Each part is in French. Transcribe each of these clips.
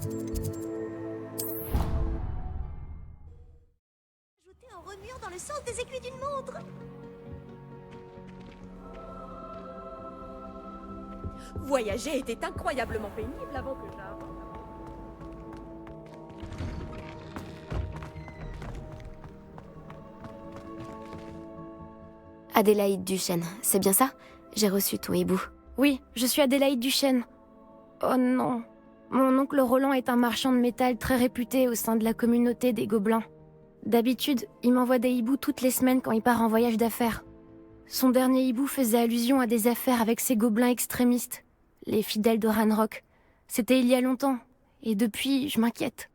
Ajouter en remuant dans le sens des aiguilles d'une montre. Voyager était incroyablement pénible avant que j'arrive. Adélaïde Duchesne, c'est bien ça? J'ai reçu ton hibou. Oui, je suis Adélaïde Duchesne. Oh non. Mon oncle Roland est un marchand de métal très réputé au sein de la communauté des Gobelins. D'habitude, il m'envoie des hiboux toutes les semaines quand il part en voyage d'affaires. Son dernier hibou faisait allusion à des affaires avec ces gobelins extrémistes, les fidèles de Ranrock. C'était il y a longtemps, et depuis, je m'inquiète.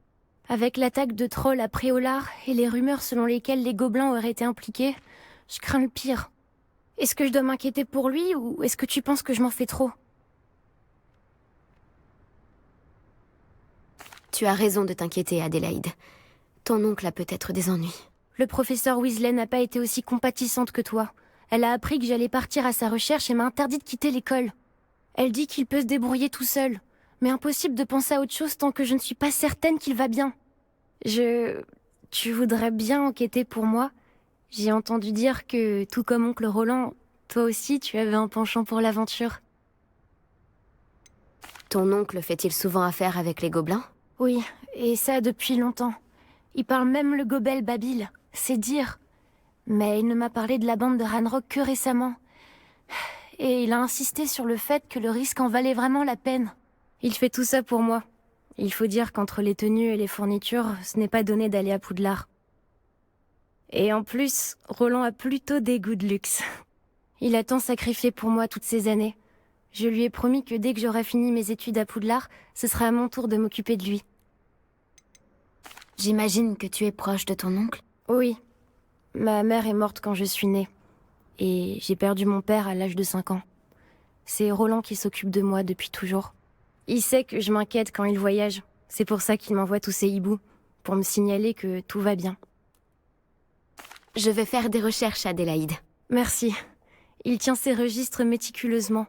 Avec l'attaque de trolls à Préolard et les rumeurs selon lesquelles les gobelins auraient été impliqués, je crains le pire. Est-ce que je dois m'inquiéter pour lui, ou est-ce que tu penses que je m'en fais trop? Tu as raison de t'inquiéter, Adélaïde. Ton oncle a peut-être des ennuis. Le professeur Weasley n'a pas été aussi compatissante que toi. Elle a appris que j'allais partir à sa recherche et m'a interdit de quitter l'école. Elle dit qu'il peut se débrouiller tout seul, mais impossible de penser à autre chose tant que je ne suis pas certaine qu'il va bien. Tu voudrais bien enquêter pour moi? J'ai entendu dire que, tout comme oncle Roland, toi aussi tu avais un penchant pour l'aventure. Ton oncle fait-il souvent affaire avec les gobelins? Oui, et ça depuis longtemps. Il parle même le gobel Babil, c'est dire. Mais il ne m'a parlé de la bande de Ranrock que récemment. Et il a insisté sur le fait que le risque en valait vraiment la peine. Il fait tout ça pour moi. Il faut dire qu'entre les tenues et les fournitures, ce n'est pas donné d'aller à Poudlard. Et en plus, Roland a plutôt des goûts de luxe. Il a tant sacrifié pour moi toutes ces années. Je lui ai promis que dès que j'aurai fini mes études à Poudlard, ce sera à mon tour de m'occuper de lui. J'imagine que tu es proche de ton oncle? Oui. Ma mère est morte quand je suis née. Et j'ai perdu mon père à l'âge de 5 ans. C'est Roland qui s'occupe de moi depuis toujours. Il sait que je m'inquiète quand il voyage. C'est pour ça qu'il m'envoie tous ces hiboux, pour me signaler que tout va bien. Je vais faire des recherches, Adélaïde. Merci. Il tient ses registres méticuleusement.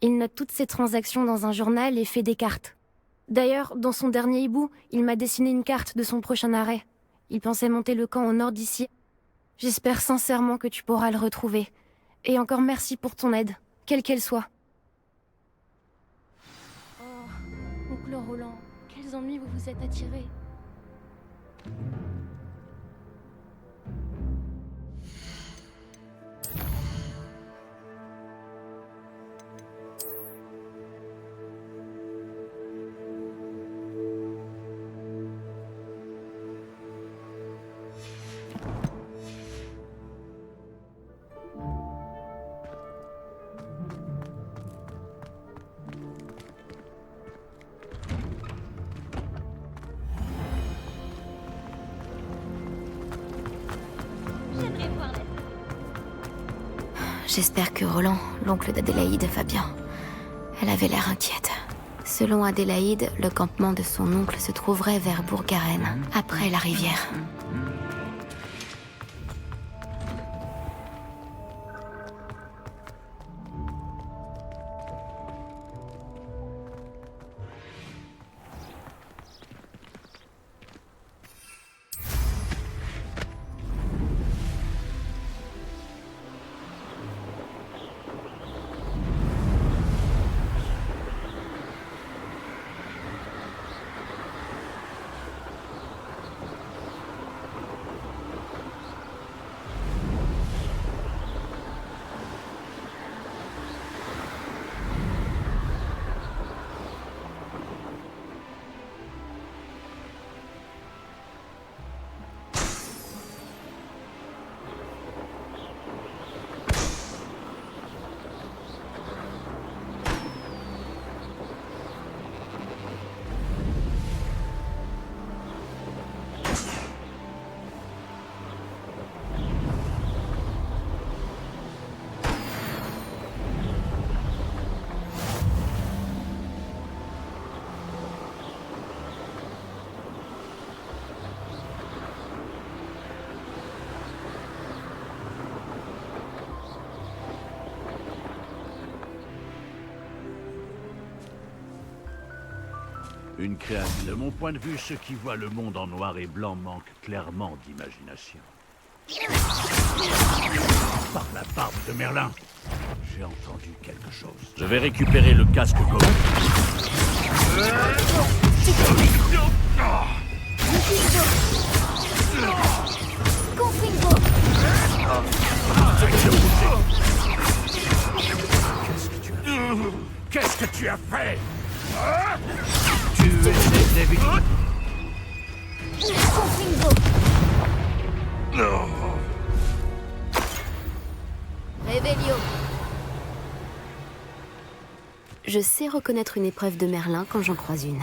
Il note toutes ses transactions dans un journal et fait des cartes. D'ailleurs, dans son dernier hibou, il m'a dessiné une carte de son prochain arrêt. Il pensait monter le camp au nord d'ici. J'espère sincèrement que tu pourras le retrouver. Et encore merci pour ton aide, quelle qu'elle soit. Oh, oncle Roland, quels ennuis vous vous êtes attirés. J'aimerais voir la... J'espère que Roland, l'oncle d'Adélaïde, va bien. Elle avait l'air inquiète. Selon Adélaïde, le campement de son oncle se trouverait vers Bourgaren, après la rivière. Une créature. De mon point de vue, ceux qui voient le monde en noir et blanc manquent clairement d'imagination. Par la barbe de Merlin, j'ai entendu quelque chose. Je vais récupérer le casque commun. Confringo. Qu'est-ce que tu as fait? Tu essaies d'éviter. Confringo. Revelio. Je sais reconnaître une épreuve de Merlin quand j'en croise une.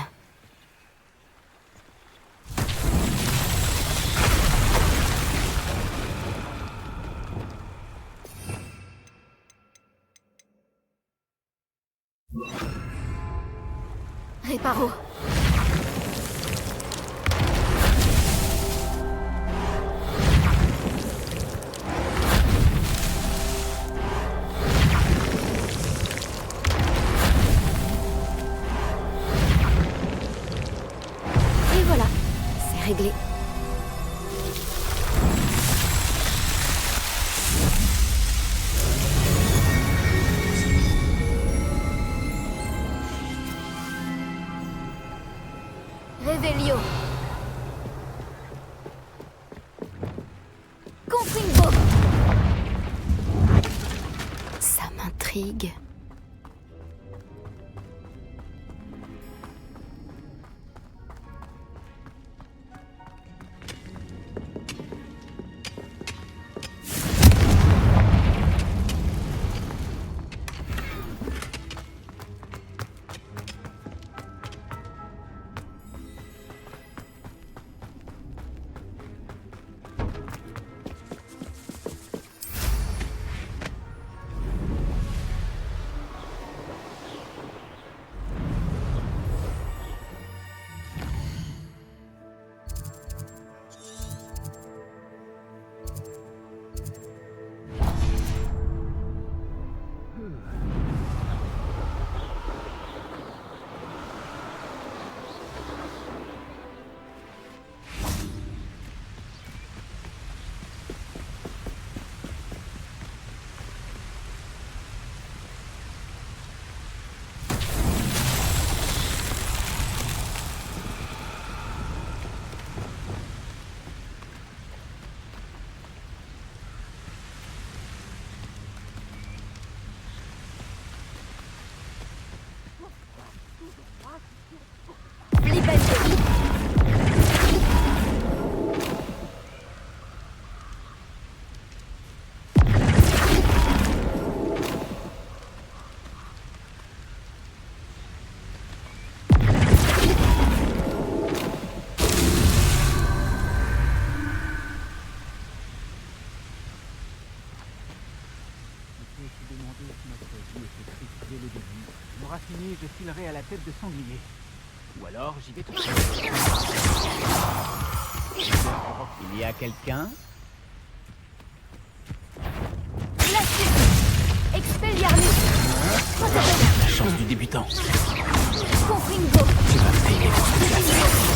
Réparo. Et voilà, c'est réglé. Revelio. Confringo. Ça m'intrigue. M'aura fini, je filerai à la tête de sanglier. Ou alors j'y vais tout seul. Il y a quelqu'un? Expelliarmus. La chance du débutant. Confringo. Tu vas payer pour ce que tu as fait.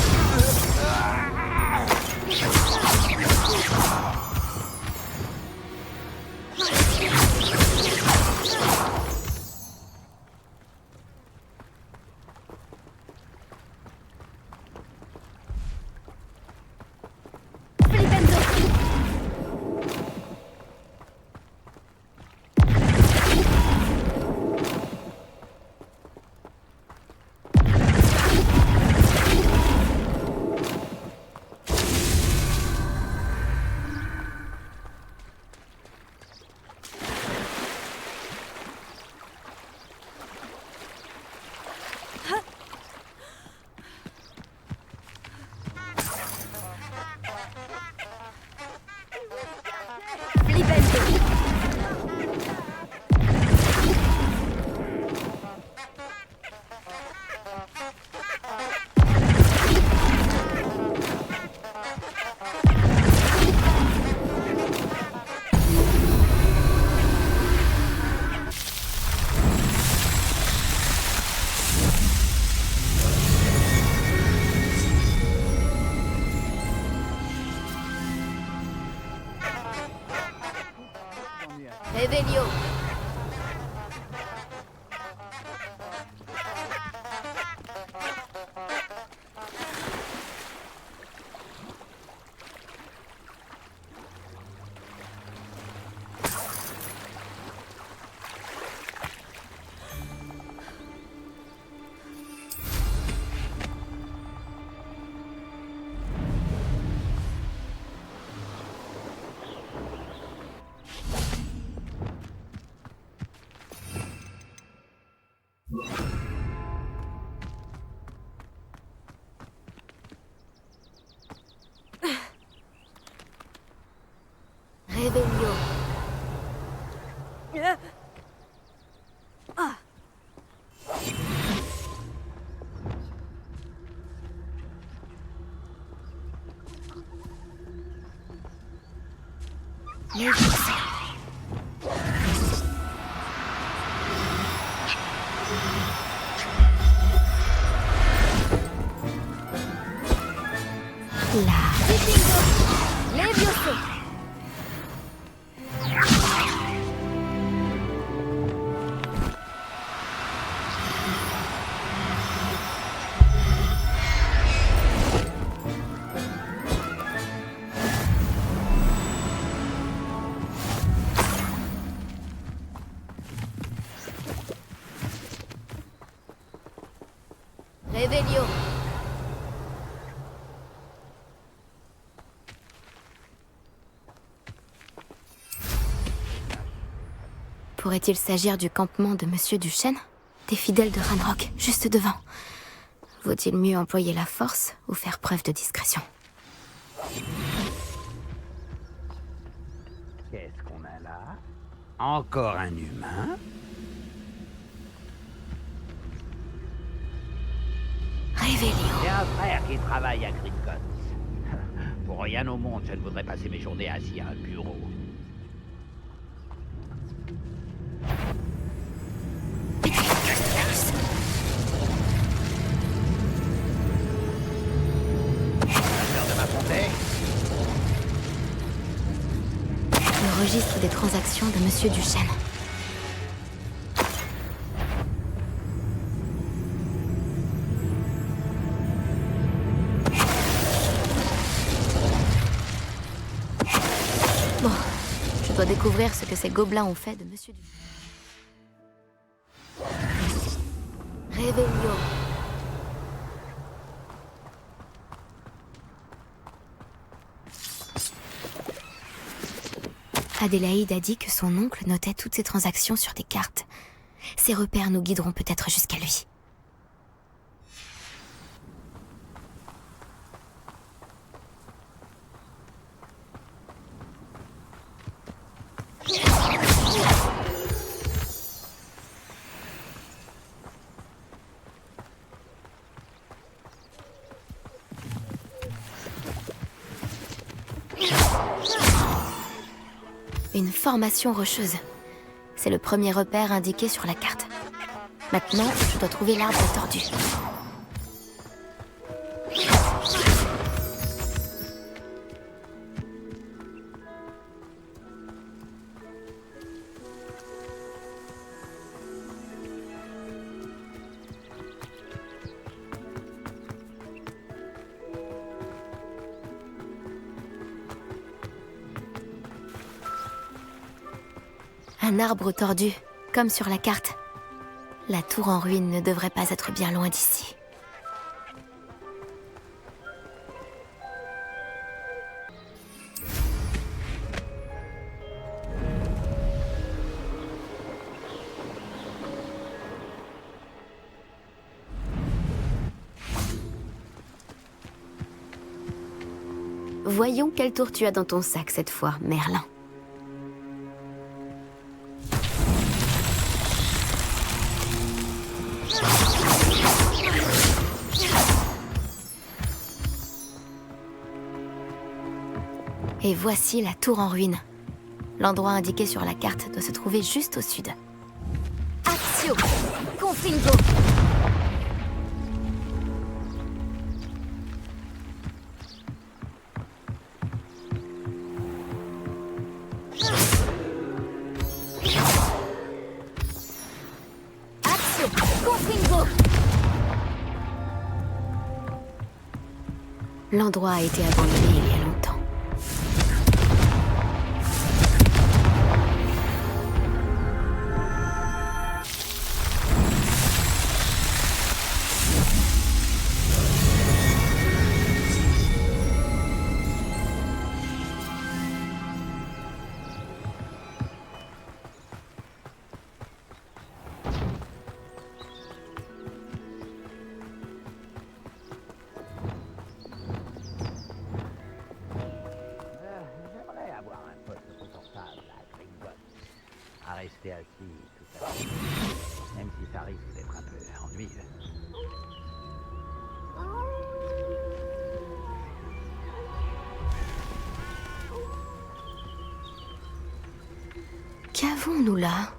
Leviosa. Là. Levioso. Revelio. Pourrait-il s'agir du campement de Monsieur Duchesne? Des fidèles de Ranrock, juste devant. Vaut-il mieux employer la force ou faire preuve de discrétion? Qu'est-ce qu'on a là? Encore un humain? Revelio. J'ai un frère qui travaille à Gringotts. Pour rien au monde, je ne voudrais passer mes journées assis à un bureau. L'heure de m'affronter? Le registre des transactions de Monsieur Duchesne. Bon, je dois découvrir ce que ces gobelins ont fait de Monsieur Duchesne. Revelio. Adélaïde a dit que son oncle notait toutes ses transactions sur des cartes. Ces repères nous guideront peut-être jusqu'à lui. Une formation rocheuse. C'est le premier repère indiqué sur la carte. Maintenant, je dois trouver l'arbre tordu. Un arbre tordu, comme sur la carte. La tour en ruine ne devrait pas être bien loin d'ici. Voyons quelle tour tu as dans ton sac cette fois, Merlin. Et voici la tour en ruine. L'endroit indiqué sur la carte doit se trouver juste au sud. Actio Confringo. Actio Confringo. L'endroit a été abandonné il y a longtemps. J'aimerais avoir un poste confortable à Gringotts. À rester assis tout à l'heure. Même si ça risque d'être un peu ennuyeux. Qu'avons-nous là?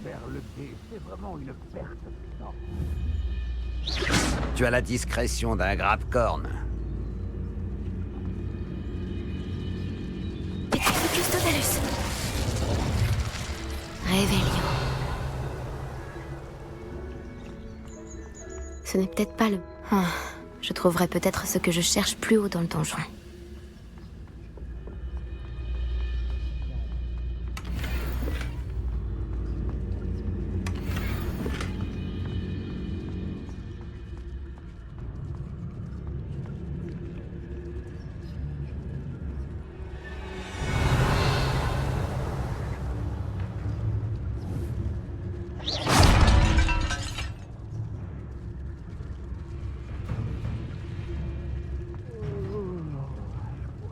Faire le dé, c'est vraiment une perte de temps. Tu as la discrétion d'un grappe-corne. Petrificus totalus. Réveillon. Ce n'est peut-être pas le... Ah, je trouverai peut-être ce que je cherche plus haut dans le donjon.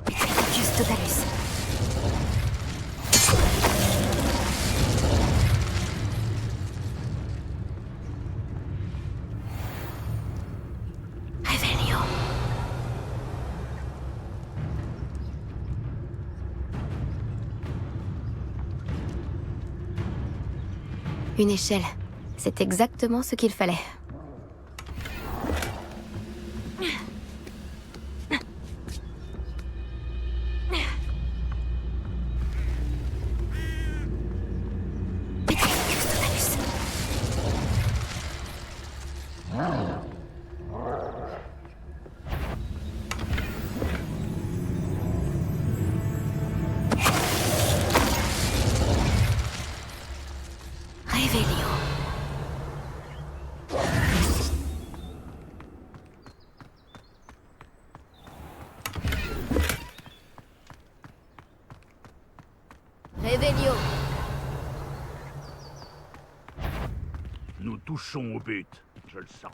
Petrificus totalus. Réveillon. Une échelle. C'est exactement ce qu'il fallait. Petrificus totalus. Réveillon. Réveillon. Nous touchons au but, je le sens.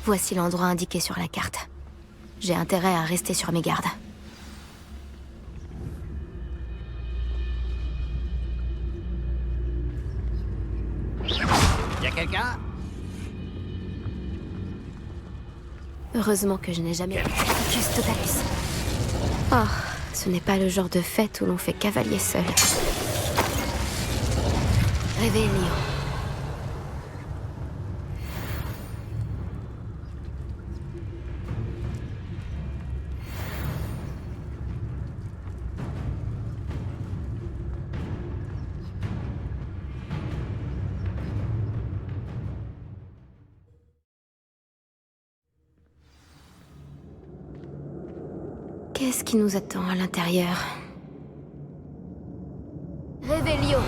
Voici l'endroit indiqué sur la carte. J'ai intérêt à rester sur mes gardes. Y a quelqu'un? Heureusement que je n'ai jamais... Petrificus totalus. Oh, ce n'est pas le genre de fête où l'on fait cavalier seul. Réveillon. Qu'est-ce qui nous attend à l'intérieur? Réveillon.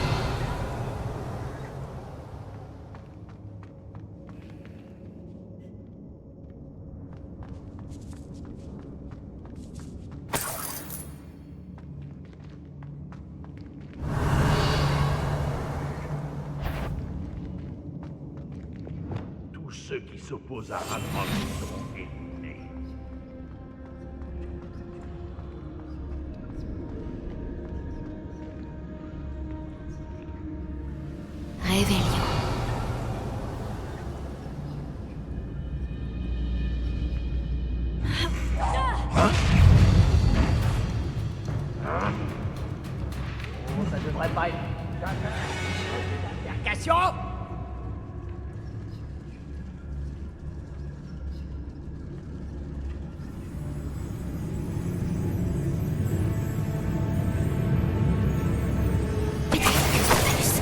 Tous ceux qui s'opposent à Ranrock seront éliminés. Réveillon. Ça devrait pas être... Altercation! Petrificus totalus.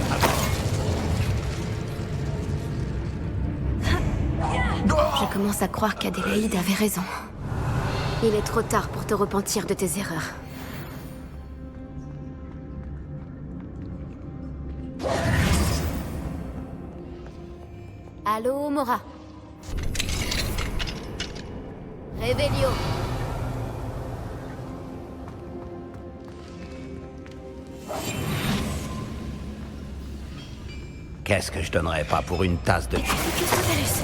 Je commence à croire qu'Adélaïde avait raison. Il est trop tard pour te repentir de tes erreurs. Allô, Mora. Réveillon. Qu'est-ce que je donnerais pas pour une tasse de... Petrificus totalus.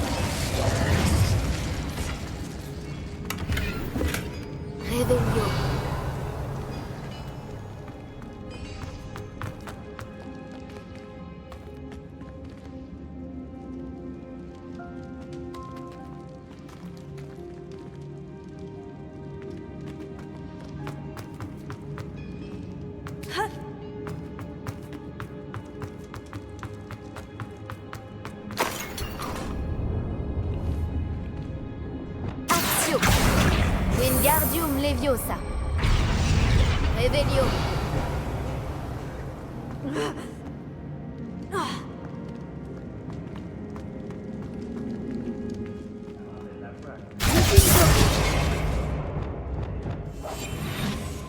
Leviosa. Revelio.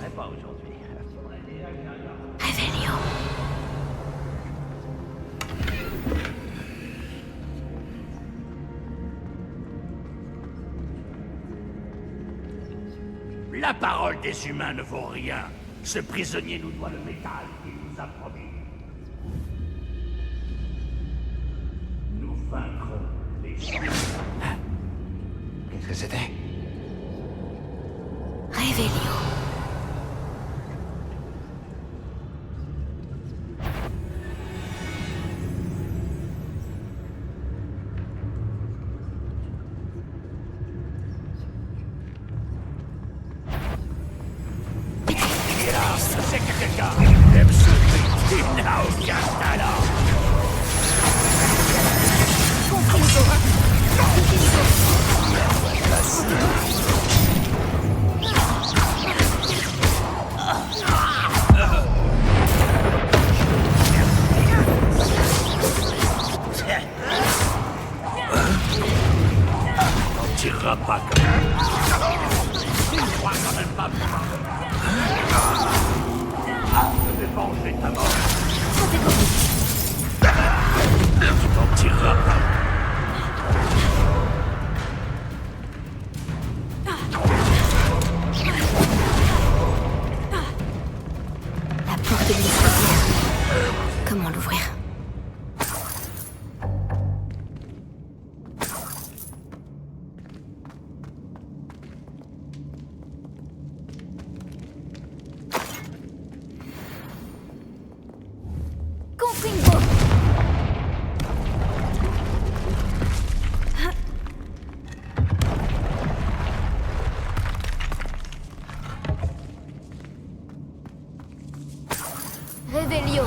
Mais pas aujourd'hui. Revelio. La parole des humains ne vaut rien. Ce prisonnier nous doit le métal qu'il nous a promis. Nous vaincrons les gens. Qu'est-ce que c'était? Revelio. C'est que quelqu'un aime sauver. Il n'a aucun talent. On tirera pas comme il ne croit quand même pas pouvoir. Je vais venger ta mort. Tu t'en tireras pas. La porte de l'escalier. Comment l'ouvrir? Confringo. Revelio.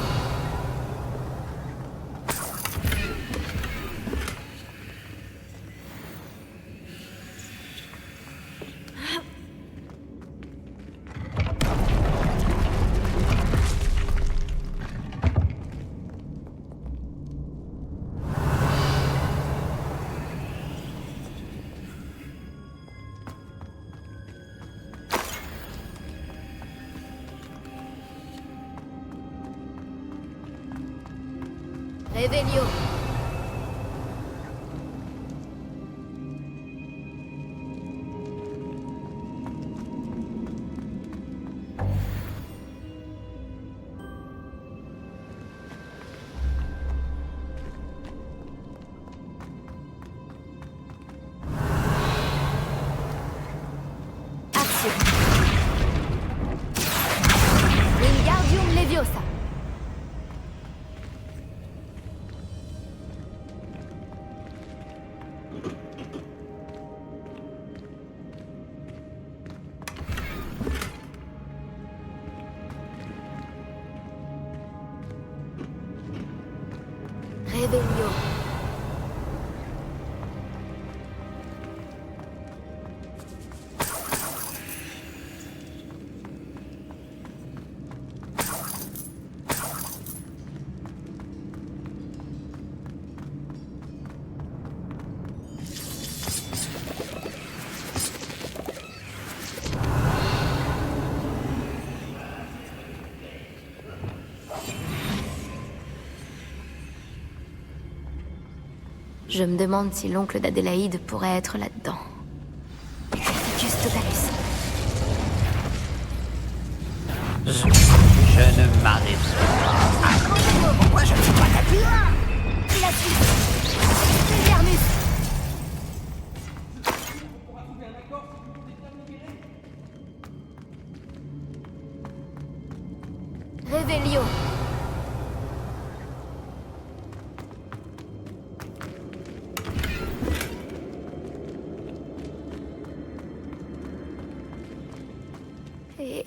Revelio. Action. Wingardium Leviosa. Revelio. Je me demande si l'oncle d'Adélaïde pourrait être là-dedans. Juste Totalus. Je ne m'arrêterai pas. Pourquoi je ne suis pas tapis? La suite. Vermus. Revelio.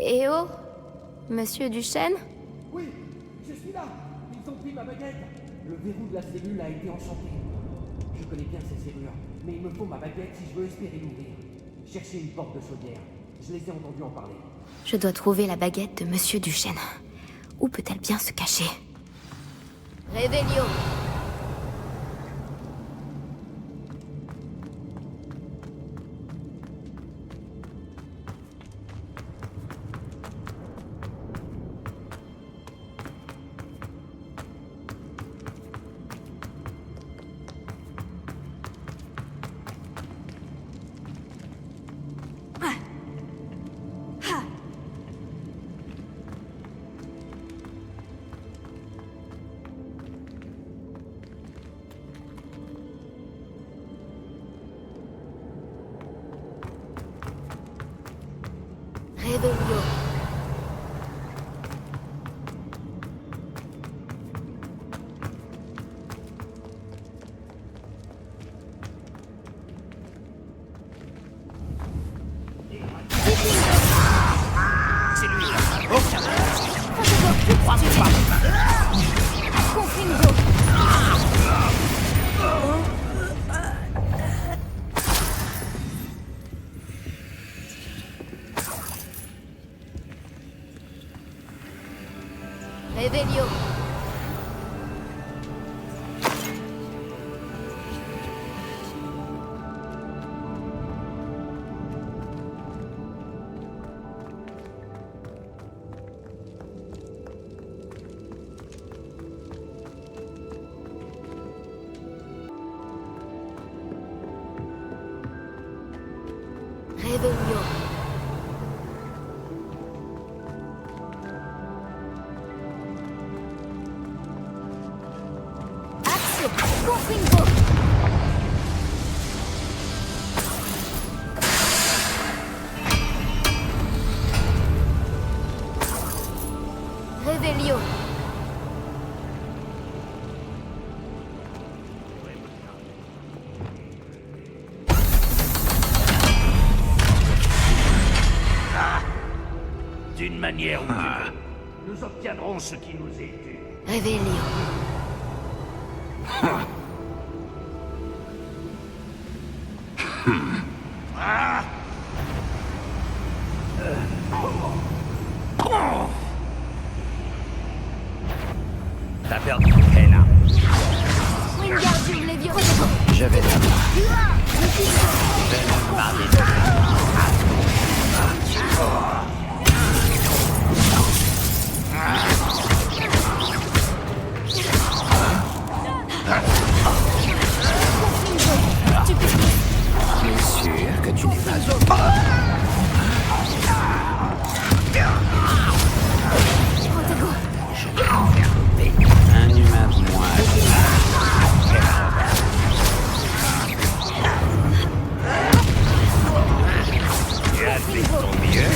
Eh oh, Monsieur Duchesne? Oui, je suis là. Ils ont pris ma baguette. Le verrou de la cellule a été enchanté. Je connais bien ces serrures, mais il me faut ma baguette si je veux espérer l'ouvrir. Cherchez une porte de chaudière. Je les ai entendus en parler. Je dois trouver la baguette de Monsieur Duchesne. Où peut-elle bien se cacher? Réveillon! Réveillon! Réveillon! Réveillon! Action! Confringo! Réveillon! D'une manière ou d'une autre, nous obtiendrons ce qui nous est dû. Réveillon! T'as perdu, Hela. Wingardium Leviosa! Je vais là-bas. Bien sûr que tu n'es pas Je vais envelopper un humain de moins. Tu as fait ton mieux.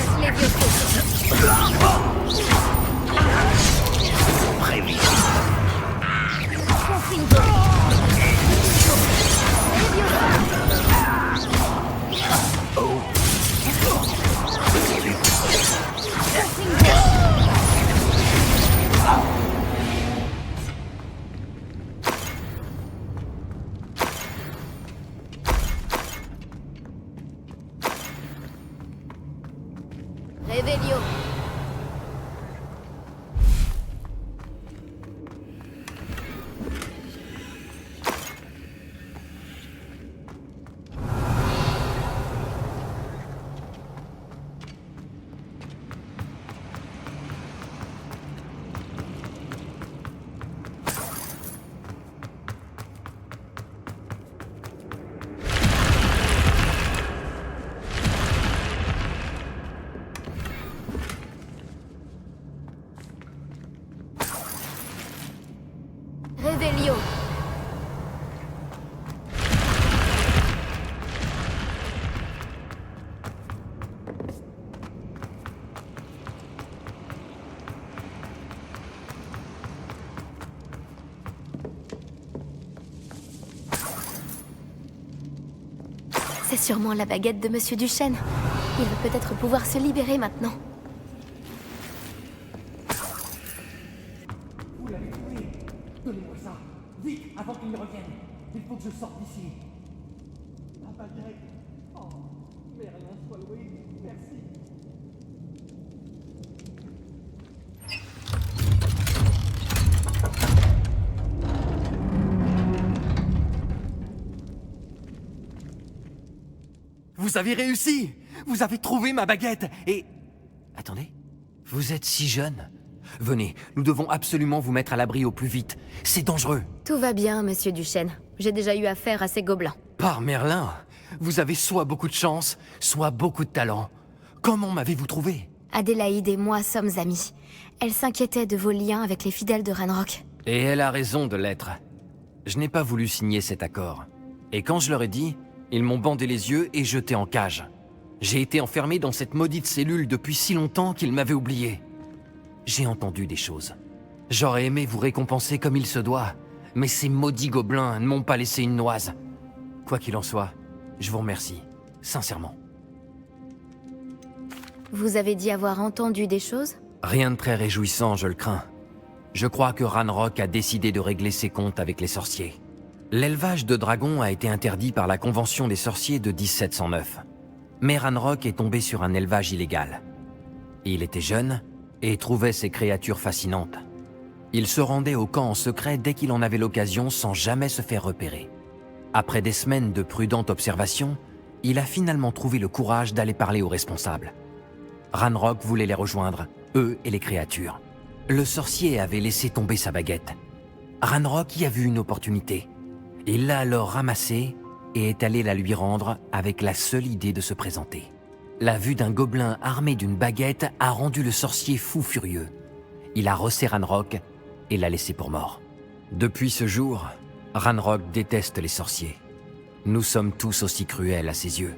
Prévisible. Réveillon! Réveillon! C'est sûrement la baguette de Monsieur Duchesne. Il va peut-être pouvoir se libérer maintenant. Vous l'avez trouvé. Donnez-moi ça. Vite, avant qu'il ne revienne. Il faut que je sorte d'ici. La baguette. Oh, Merlin soit loué. Merci. Vous avez réussi! Vous avez trouvé ma baguette! Et... Attendez, vous êtes si jeune. Venez, nous devons absolument vous mettre à l'abri au plus vite. C'est dangereux. Tout va bien, monsieur Duchesne. J'ai déjà eu affaire à ces gobelins. Par Merlin, vous avez soit beaucoup de chance, soit beaucoup de talent. Comment m'avez-vous trouvé? Adélaïde et moi sommes amies. Elle s'inquiétait de vos liens avec les fidèles de Ranrock. Et elle a raison de l'être. Je n'ai pas voulu signer cet accord. Et quand je leur ai dit, ils m'ont bandé les yeux et jeté en cage. J'ai été enfermé dans cette maudite cellule depuis si longtemps qu'ils m'avaient oublié. J'ai entendu des choses. J'aurais aimé vous récompenser comme il se doit, mais ces maudits gobelins ne m'ont pas laissé une noise. Quoi qu'il en soit, je vous remercie, sincèrement. Vous avez dit avoir entendu des choses? Rien de très réjouissant, je le crains. Je crois que Ranrock a décidé de régler ses comptes avec les sorciers. L'élevage de dragons a été interdit par la Convention des sorciers de 1709. Mais Ranrock est tombé sur un élevage illégal. Il était jeune et trouvait ces créatures fascinantes. Il se rendait au camp en secret dès qu'il en avait l'occasion sans jamais se faire repérer. Après des semaines de prudente observation, il a finalement trouvé le courage d'aller parler aux responsables. Ranrock voulait les rejoindre, eux et les créatures. Le sorcier avait laissé tomber sa baguette. Ranrock y a vu une opportunité. Il l'a alors ramassée et est allé la lui rendre avec la seule idée de se présenter. La vue d'un gobelin armé d'une baguette a rendu le sorcier fou furieux. Il a rossé Ranrock et l'a laissé pour mort. Depuis ce jour, Ranrock déteste les sorciers. Nous sommes tous aussi cruels à ses yeux.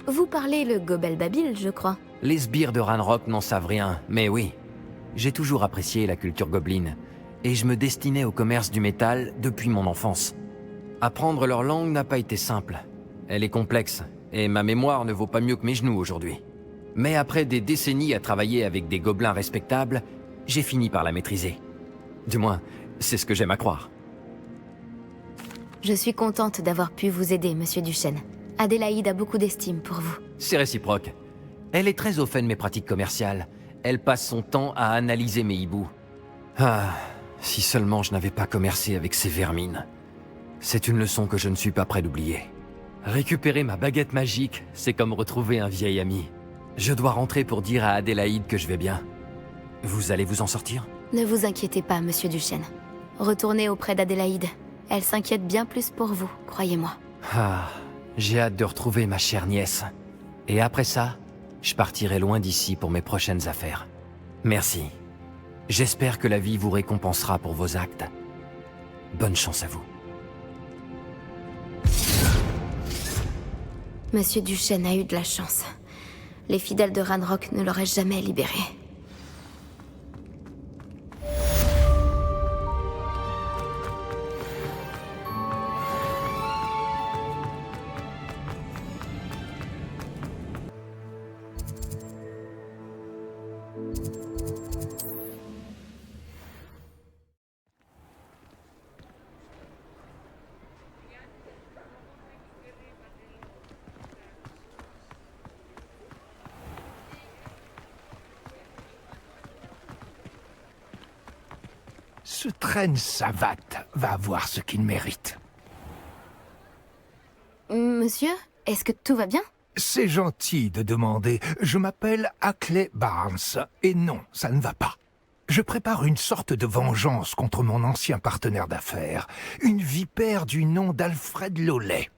Vous parlez le Gobelbabil, je crois. Les sbires de Ranrock n'en savent rien, mais oui. J'ai toujours apprécié la culture gobeline, et je me destinais au commerce du métal depuis mon enfance. Apprendre leur langue n'a pas été simple. Elle est complexe, et ma mémoire ne vaut pas mieux que mes genoux aujourd'hui. Mais après des décennies à travailler avec des gobelins respectables, j'ai fini par la maîtriser. Du moins, c'est ce que j'aime à croire. Je suis contente d'avoir pu vous aider, monsieur Duchesne. Adélaïde a beaucoup d'estime pour vous. C'est réciproque. Elle est très au fait de mes pratiques commerciales. Elle passe son temps à analyser mes hiboux. Ah, si seulement je n'avais pas commercé avec ces vermines. C'est une leçon que je ne suis pas prêt d'oublier. Récupérer ma baguette magique, c'est comme retrouver un vieil ami. Je dois rentrer pour dire à Adélaïde que je vais bien. Vous allez vous en sortir? Ne vous inquiétez pas, monsieur Duchesne. Retournez auprès d'Adélaïde. Elle s'inquiète bien plus pour vous, croyez-moi. Ah, j'ai hâte de retrouver ma chère nièce. Et après ça, je partirai loin d'ici pour mes prochaines affaires. Merci. J'espère que la vie vous récompensera pour vos actes. Bonne chance à vous. Monsieur Duchesne a eu de la chance. Les fidèles de Ranrock ne l'auraient jamais libéré. Ce traîne savate va avoir ce qu'il mérite. Monsieur, est-ce que tout va bien? C'est gentil de demander. Je m'appelle Ackley Barnes. Et non, ça ne va pas. Je prépare une sorte de vengeance contre mon ancien partenaire d'affaires. Une vipère du nom d'Alfred Lawley.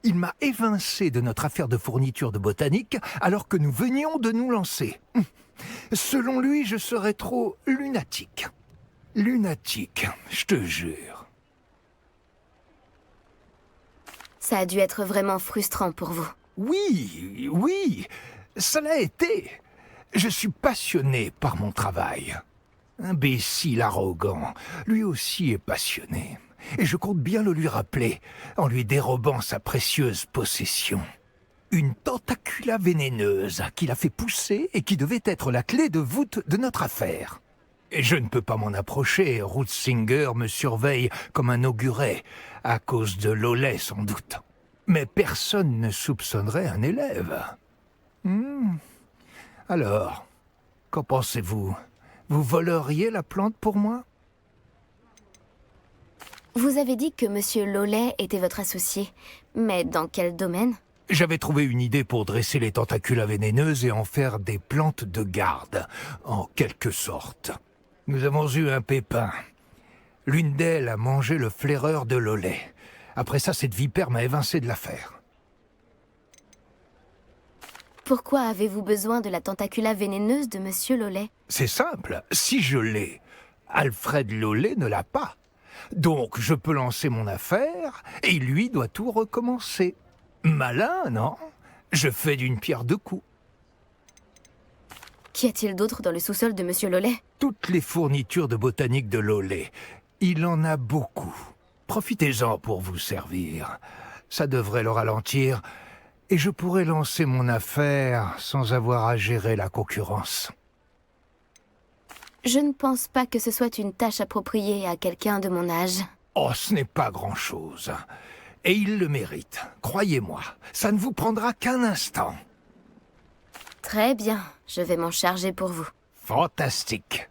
Il m'a évincé de notre affaire de fourniture de botanique alors que nous venions de nous lancer. Selon lui, je serais trop lunatique. Lunatique, je te jure. Ça a dû être vraiment frustrant pour vous. Oui, ça l'a été. Je suis passionné par mon travail. Imbécile arrogant, lui aussi est passionné. Et je compte bien le lui rappeler, en lui dérobant sa précieuse possession. Une tentacula vénéneuse qu'il a fait pousser et qui devait être la clé de voûte de notre affaire. Et je ne peux pas m'en approcher, Rootzinger me surveille comme un auguret, à cause de Lawley sans doute. Mais personne ne soupçonnerait un élève. Alors, qu'en pensez-vous? Vous voleriez la plante pour moi? Vous avez dit que Monsieur Lollet était votre associé, mais dans quel domaine? J'avais trouvé une idée pour dresser les tentacules vénéneuses et en faire des plantes de garde, en quelque sorte. Nous avons eu un pépin. L'une d'elles a mangé le flaireur de Lollet. Après ça, cette vipère m'a évincé de l'affaire. Pourquoi avez-vous besoin de la tentacula vénéneuse de Monsieur Lollet? C'est simple, si je l'ai, Alfred Lollet ne l'a pas. Donc je peux lancer mon affaire, et lui doit tout recommencer. Malin, non? Je fais d'une pierre deux coups. Qu'y a-t-il d'autre dans le sous-sol de Monsieur Lollet? Toutes les fournitures de botanique de Lollet. Il en a beaucoup. Profitez-en pour vous servir. Ça devrait le ralentir, et je pourrai lancer mon affaire sans avoir à gérer la concurrence. Je ne pense pas que ce soit une tâche appropriée à quelqu'un de mon âge. Oh, ce n'est pas grand-chose. Et il le mérite, croyez-moi. Ça ne vous prendra qu'un instant. Très bien, je vais m'en charger pour vous. Fantastique.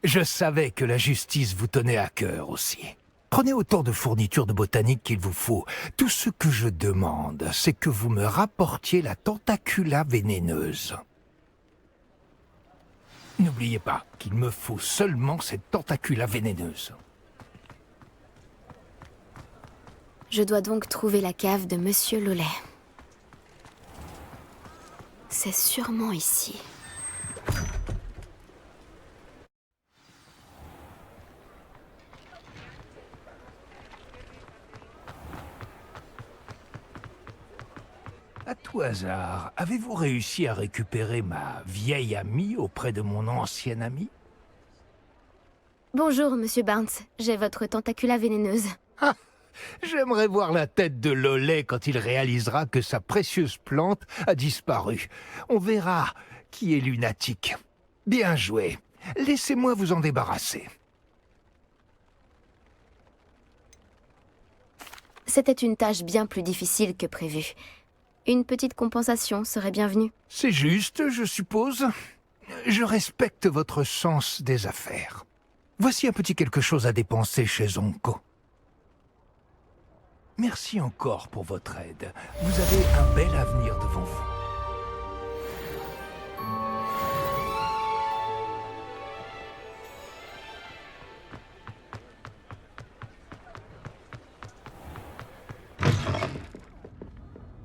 Je savais que la justice vous tenait à cœur aussi. Prenez autant de fournitures de botanique qu'il vous faut. Tout ce que je demande, c'est que vous me rapportiez la tentacula vénéneuse. N'oubliez pas qu'il me faut seulement cette tentacula vénéneuse. Je dois donc trouver la cave de Monsieur Lollet. C'est sûrement ici. À tout hasard, avez-vous réussi à récupérer ma vieille amie auprès de mon ancienne amie? Bonjour, Monsieur Barnes. J'ai votre tentacula vénéneuse. Ah, j'aimerais voir la tête de Lollet quand il réalisera que sa précieuse plante a disparu. On verra qui est lunatique. Bien joué. Laissez-moi vous en débarrasser. C'était une tâche bien plus difficile que prévu. Une petite compensation serait bienvenue. C'est juste, je suppose. Je respecte votre sens des affaires. Voici un petit quelque chose à dépenser chez Onko. Merci encore pour votre aide. Vous avez un bel avenir devant vous.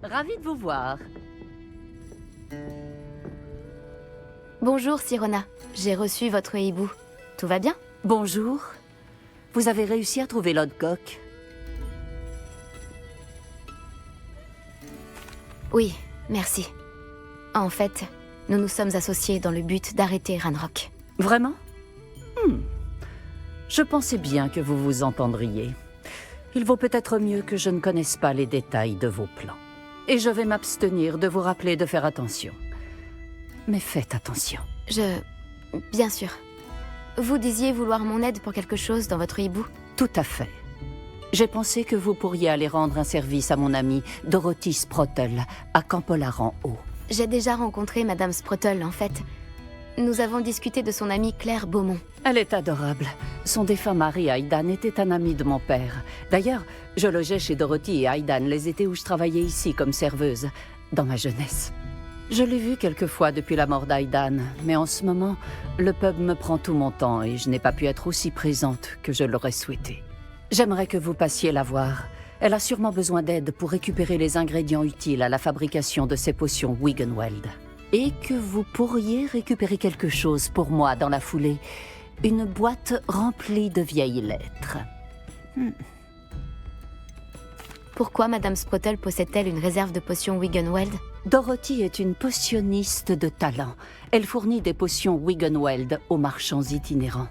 Ravi de vous voir. Bonjour, Sirona. J'ai reçu votre hibou. Tout va bien? Bonjour. Vous avez réussi à trouver Lodgok? Oui, merci. En fait, nous nous sommes associés dans le but d'arrêter Ranrock. Vraiment? Je pensais bien que vous vous entendriez. Il vaut peut-être mieux que je ne connaisse pas les détails de vos plans. Et je vais m'abstenir de vous rappeler de faire attention. Mais faites attention. Bien sûr. Vous disiez vouloir mon aide pour quelque chose dans votre hibou? Tout à fait. J'ai pensé que vous pourriez aller rendre un service à mon amie Dorothy Sprottle, à Campolaran Haut. J'ai déjà rencontré Madame Sprottle, en fait. Nous avons discuté de son amie Claire Beaumont. Elle est adorable. Son défunt mari, Aidan, était un ami de mon père. D'ailleurs, je logeais chez Dorothy et Aidan les étés où je travaillais ici comme serveuse, dans ma jeunesse. Je l'ai vu quelques fois depuis la mort d'Aidan, mais en ce moment, le pub me prend tout mon temps et je n'ai pas pu être aussi présente que je l'aurais souhaité. J'aimerais que vous passiez la voir. Elle a sûrement besoin d'aide pour récupérer les ingrédients utiles à la fabrication de ces potions Wiggenweld. Et que vous pourriez récupérer quelque chose pour moi dans la foulée. Une boîte remplie de vieilles lettres. Pourquoi Madame Sprottle possède-t-elle une réserve de potions Wiggenweld? Dorothy est une potionniste de talent. Elle fournit des potions Wiggenweld aux marchands itinérants.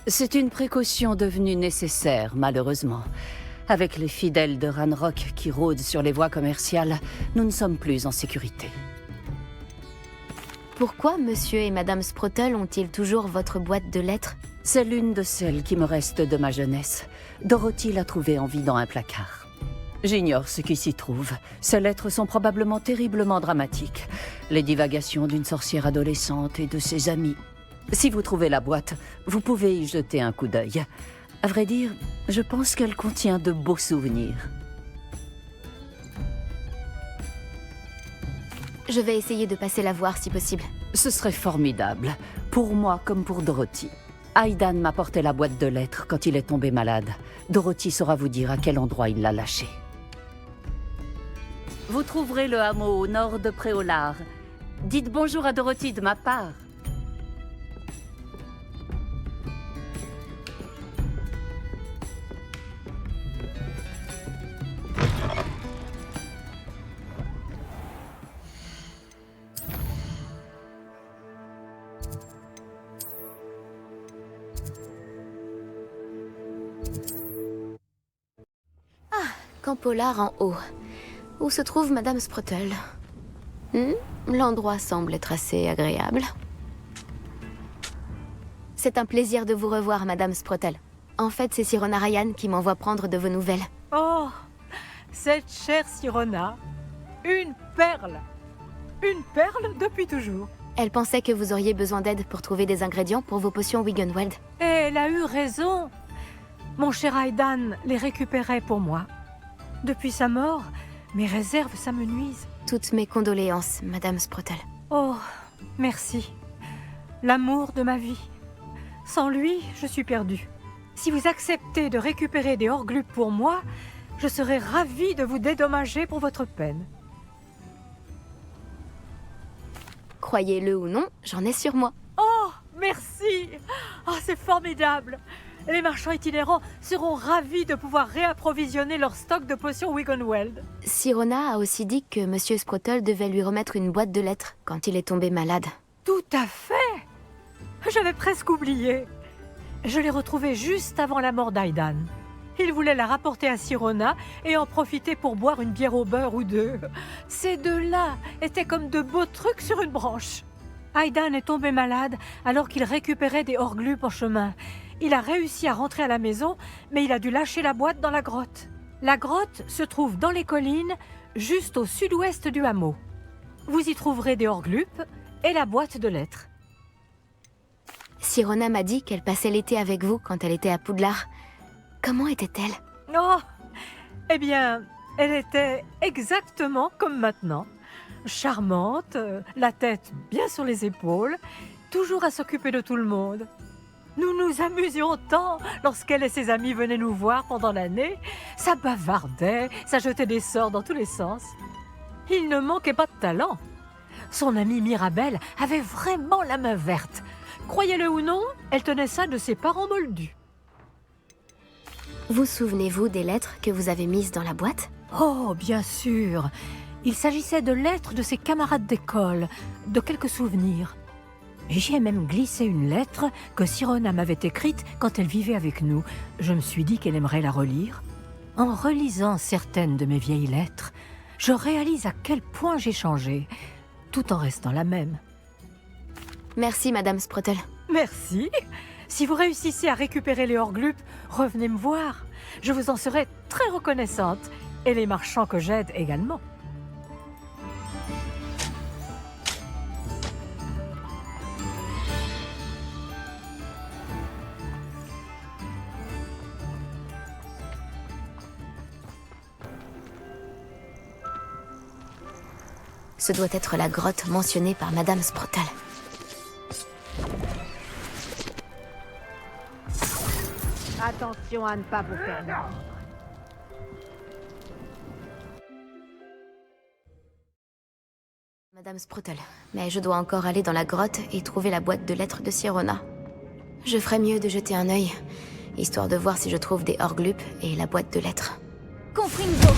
C'est une précaution devenue nécessaire, malheureusement. Avec les fidèles de Ranrock qui rôdent sur les voies commerciales, nous ne sommes plus en sécurité. Pourquoi Monsieur et Madame Sprottle ont-ils toujours votre boîte de lettres? C'est l'une de celles qui me restent de ma jeunesse. Dorothy l'a trouvée en vidant un placard. J'ignore ce qui s'y trouve. Ces lettres sont probablement terriblement dramatiques. Les divagations d'une sorcière adolescente et de ses amis. Si vous trouvez la boîte, vous pouvez y jeter un coup d'œil. À vrai dire, Je pense qu'elle contient de beaux souvenirs. Je vais essayer de passer la voir si possible. Ce serait formidable, pour moi comme pour Dorothy. Aidan m'a porté la boîte de lettres quand il est tombé malade. Dorothy saura vous dire à quel endroit il l'a lâchée. Vous trouverez le hameau au nord de Préolard. Dites bonjour à Dorothy de ma part. Camp Pollard en haut. Où se trouve Madame Sprottle? L'endroit semble être assez agréable. C'est un plaisir de vous revoir, Madame Sprottle. En fait, c'est Sirona Ryan qui m'envoie prendre de vos nouvelles. Oh, cette chère Sirona. Une perle. Une perle depuis toujours. Elle pensait que vous auriez besoin d'aide pour trouver des ingrédients pour vos potions Wiggenweld. Et elle a eu raison. Mon cher Aidan les récupérait pour moi. Depuis sa mort, mes réserves s'amenuisent. Toutes mes condoléances, Madame Sprottle. Oh, merci. L'amour de ma vie. Sans lui, je suis perdue. Si vous acceptez de récupérer des Horglupes pour moi, je serai ravie de vous dédommager pour votre peine. Croyez-le ou non, j'en ai sur moi. Oh, merci. Oh, c'est formidable. Les marchands itinérants seront ravis de pouvoir réapprovisionner leur stock de potions Wiggenweld. Sirona a aussi dit que Monsieur Sprottle devait lui remettre une boîte de lettres quand il est tombé malade. Tout à fait. J'avais presque oublié. Je l'ai retrouvée juste avant la mort d'Aidan. Il voulait la rapporter à Sirona et en profiter pour boire une bière au beurre ou deux. Ces deux-là étaient comme de beaux trucs sur une branche. Aidan est tombé malade alors qu'il récupérait des Horglupes en chemin. Il a réussi à rentrer à la maison, mais il a dû lâcher la boîte dans la grotte. La grotte se trouve dans les collines, juste au sud-ouest du hameau. Vous y trouverez des Horglupes et la boîte de lettres. Sirona m'a dit qu'elle passait l'été avec vous quand elle était à Poudlard. Comment était-elle? Oh, eh bien, elle était exactement comme maintenant. Charmante, la tête bien sur les épaules, toujours à s'occuper de tout le monde. Nous nous amusions tant lorsqu'elle et ses amis venaient nous voir pendant l'année. Ça bavardait, ça jetait des sorts dans tous les sens. Il ne manquait pas de talent. Son amie Mirabelle avait vraiment la main verte. Croyez-le ou non, elle tenait ça de ses parents moldus. Vous souvenez-vous des lettres que vous avez mises dans la boîte? Oh, bien sûr. Il s'agissait de lettres de ses camarades d'école, de quelques souvenirs. J'y ai même glissé une lettre que Sirona m'avait écrite quand elle vivait avec nous. Je me suis dit qu'elle aimerait la relire. En relisant certaines de mes vieilles lettres, je réalise à quel point j'ai changé, tout en restant la même. Merci, Madame Sprottle. Merci. Si vous réussissez à récupérer les Horglupes, revenez me voir. Je vous en serai très reconnaissante. Et les marchands que j'aide également. Ce doit être la grotte mentionnée par Madame Sprottle. Attention à ne pas vous faire mordre. Madame Sprottle, mais je dois encore aller dans la grotte et trouver la boîte de lettres de Sirona. Je ferais mieux de jeter un œil, histoire de voir si je trouve des Horglupes et la boîte de lettres. Confringo.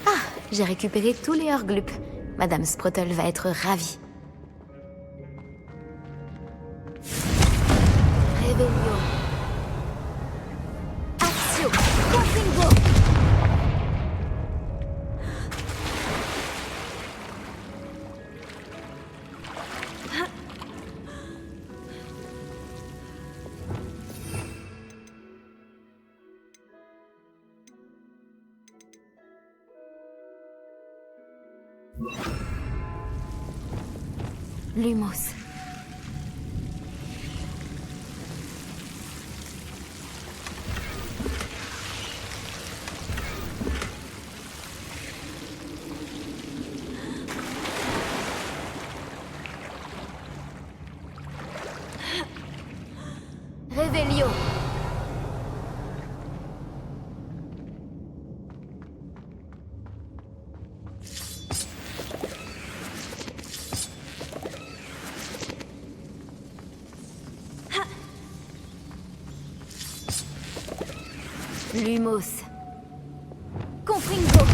Ah, j'ai récupéré tous les Horglupes. Madame Sprottle va être ravie. Revelio. Actio. Confringo. Lumos. Revelio. Lumos. Confringo.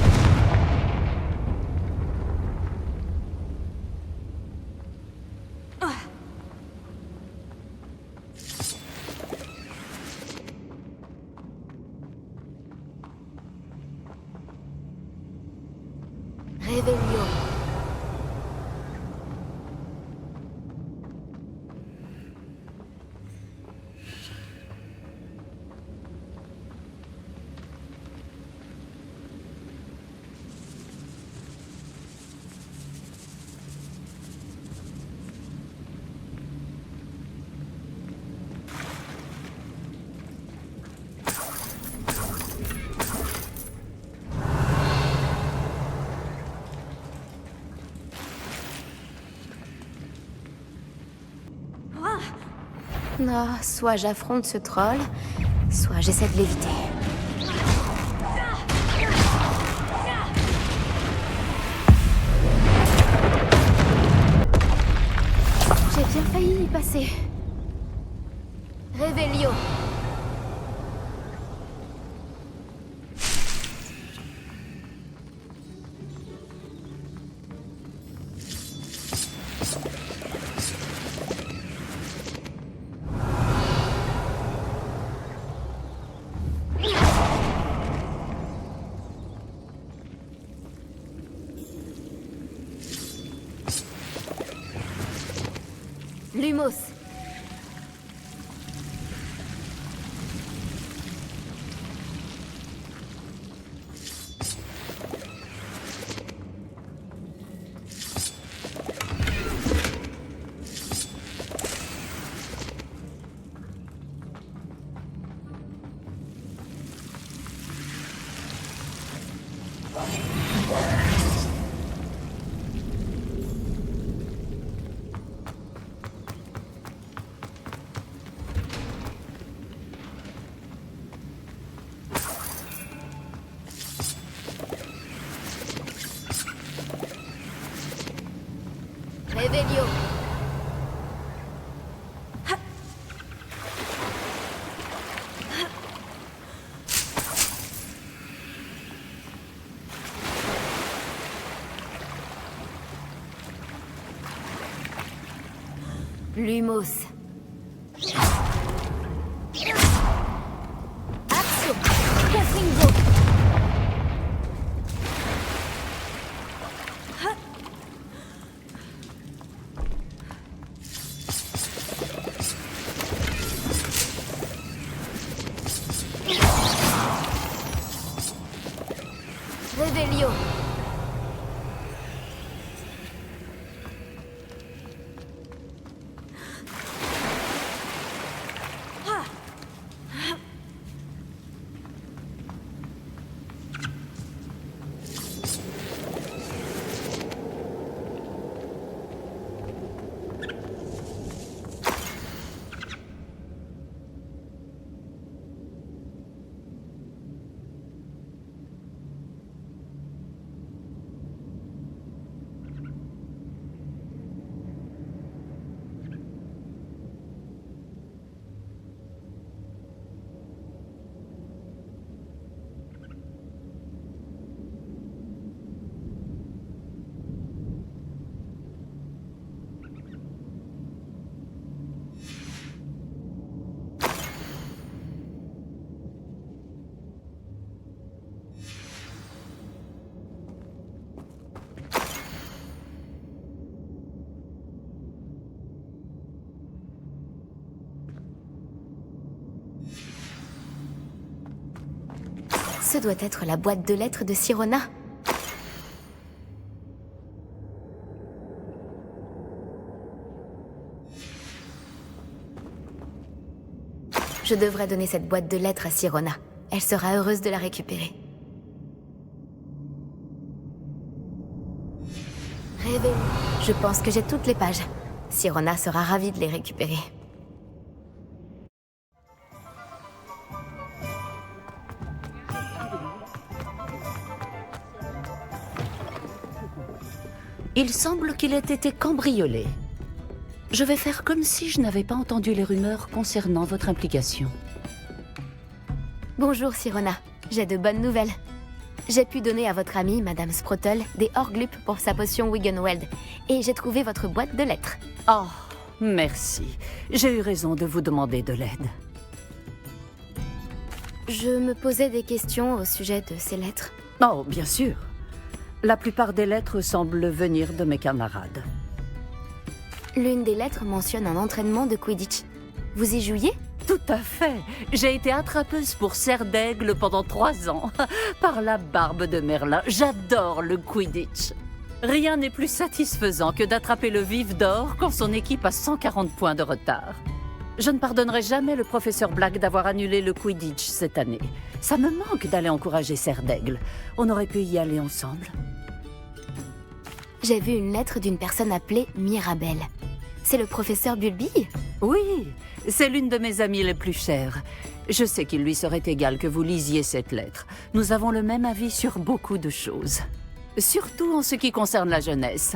Revelio. Non, soit j'affronte ce troll, soit j'essaie de l'éviter. J'ai bien failli y passer. Revelio. Lumos. Revelio. Lumos. Axo. Confringo. Revelio. Ce doit être la boîte de lettres de Sirona. Je devrais donner cette boîte de lettres à Sirona. Elle sera heureuse de la récupérer. Réveille. Je pense que j'ai toutes les pages. Sirona sera ravie de les récupérer. Il semble qu'il ait été cambriolé. Je vais faire comme si je n'avais pas entendu les rumeurs concernant votre implication. Bonjour Sirona, j'ai de bonnes nouvelles. J'ai pu donner à votre amie, Madame Sprottle, des Orglup pour sa potion Wiggenweld, et j'ai trouvé votre boîte de lettres. Oh, merci. J'ai eu raison de vous demander de l'aide. Je me posais des questions au sujet de ces lettres. Oh, bien sûr. La plupart des lettres semblent venir de mes camarades. L'une des lettres mentionne un entraînement de Quidditch. Vous y jouiez ? Tout à fait. J'ai été attrapeuse pour Serre d'Aigle pendant 3 ans. Par la barbe de Merlin, j'adore le Quidditch. Rien n'est plus satisfaisant que d'attraper le vif d'or quand son équipe a 140 points de retard. Je ne pardonnerai jamais le professeur Black d'avoir annulé le Quidditch cette année. Ça me manque d'aller encourager Serre d'Aigle. On aurait pu y aller ensemble. J'ai vu une lettre d'une personne appelée Mirabelle. C'est le professeur Bulby ? Oui, c'est l'une de mes amies les plus chères. Je sais qu'il lui serait égal que vous lisiez cette lettre. Nous avons le même avis sur beaucoup de choses. Surtout en ce qui concerne la jeunesse.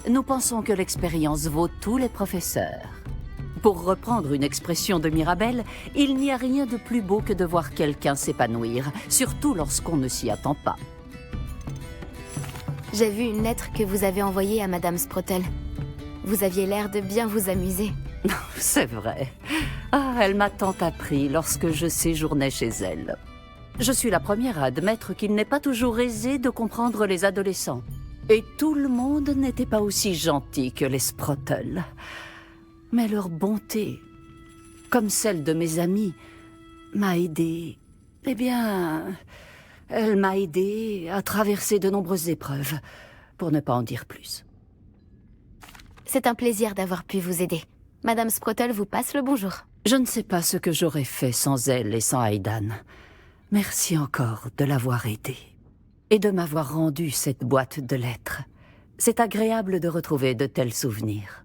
Nous pensons que l'expérience vaut tous les professeurs. Pour reprendre une expression de Mirabelle, il n'y a rien de plus beau que de voir quelqu'un s'épanouir, surtout lorsqu'on ne s'y attend pas. J'ai vu une lettre que vous avez envoyée à Madame Sprottle. Vous aviez l'air de bien vous amuser. C'est vrai. Ah, elle m'a tant appris lorsque je séjournais chez elle. Je suis la première à admettre qu'il n'est pas toujours aisé de comprendre les adolescents. Et tout le monde n'était pas aussi gentil que les Sprottle. Mais leur bonté, comme celle de mes amis, m'a aidé. Eh bien, elle m'a aidé à traverser de nombreuses épreuves, pour ne pas en dire plus. C'est un plaisir d'avoir pu vous aider. Madame Sprottle vous passe le bonjour. Je ne sais pas ce que j'aurais fait sans elle et sans Aidan. Merci encore de l'avoir aidée et de m'avoir rendu cette boîte de lettres. C'est agréable de retrouver de tels souvenirs.